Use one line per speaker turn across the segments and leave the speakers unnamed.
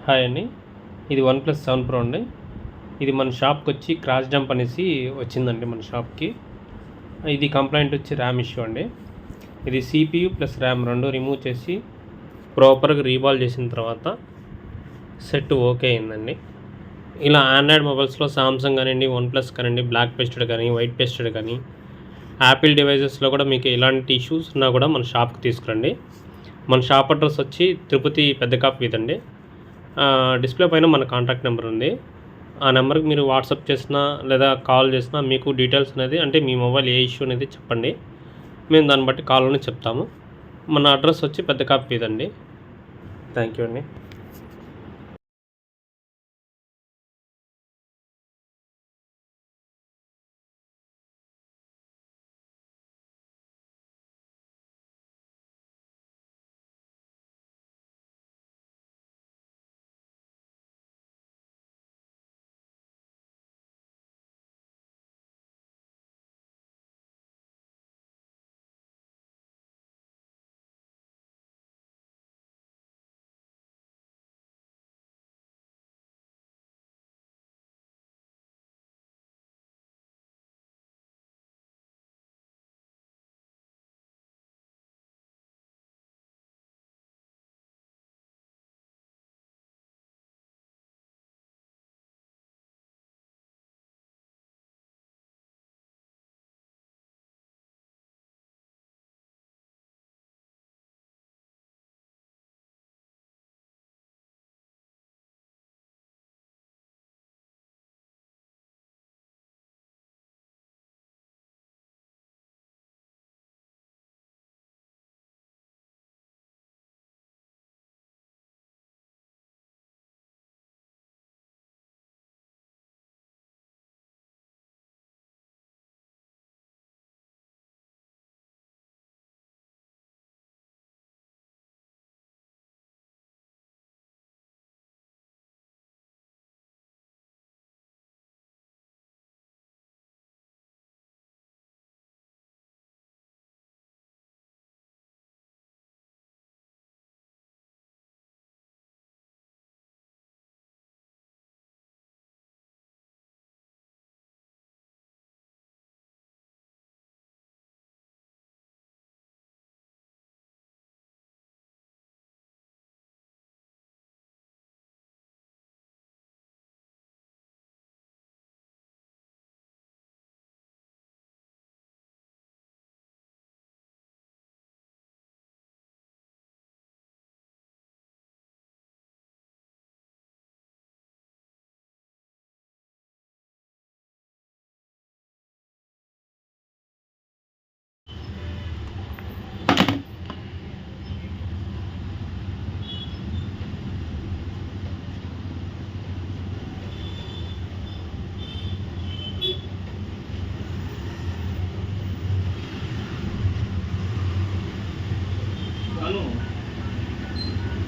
Hi అండి. ఇది OnePlus 7 Pro అండి. ఇది మన షాప్కి వచ్చి క్రాష్ జంప్ అనేసి వచ్చిందండి మన షాప్కి. ఇది కంప్లైంట్ వచ్చి ర్యామ్ ఇష్యూ అండి. ఇది CPU ప్లస్ ర్యామ్ రెండు రిమూవ్ చేసి ప్రాపర్గా రీబాల్ చేసిన తర్వాత సెట్ ఓకే అయిందండి. ఇలా ఆండ్రాయిడ్ మొబైల్స్లో సామ్సంగ్ కానివ్వండి, OnePlus కానివ్వండి, బ్లాక్ పేస్టెడ్ కానీ, వైట్ పేస్టెడ్ కానీ, యాపిల్ డివైజెస్లో కూడా మీకు ఇలాంటి ఇష్యూస్ ఉన్నా కూడా మన షాప్కి తీసుకురండి. మన షాప్ అడ్రస్ వచ్చి తిరుపతి పెద్దకాపు వీధి అండి. డిస్ప్లే పైన మన కాంటాక్ట్ నెంబర్ ఉంది. ఆ నెంబర్కి మీరు వాట్సాప్ చేసినా లేదా కాల్ చేసినా మీకు డీటెయిల్స్ అనేది అంటే మీ మొబైల్ ఏ ఇష్యూ అనేది చెప్పండి. మేము దాన్ని బట్టి కాల్లోనే చెప్తాము. మన అడ్రస్ వచ్చి పెద్దకాపు వీధి అండి. థ్యాంక్ యూ అండి.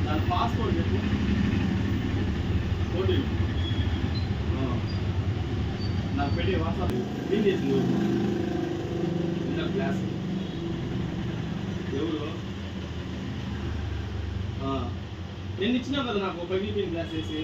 దాని పాస్వర్డ్ చెప్పు. ఓటీపీ నాకు పెట్టి వాట్సాప్ క్లీన్ చేసింది ఇంటర్ క్లాస్ ఎవరు నేను ఇచ్చినా కదా నాకు 10 క్లాస్ చేసి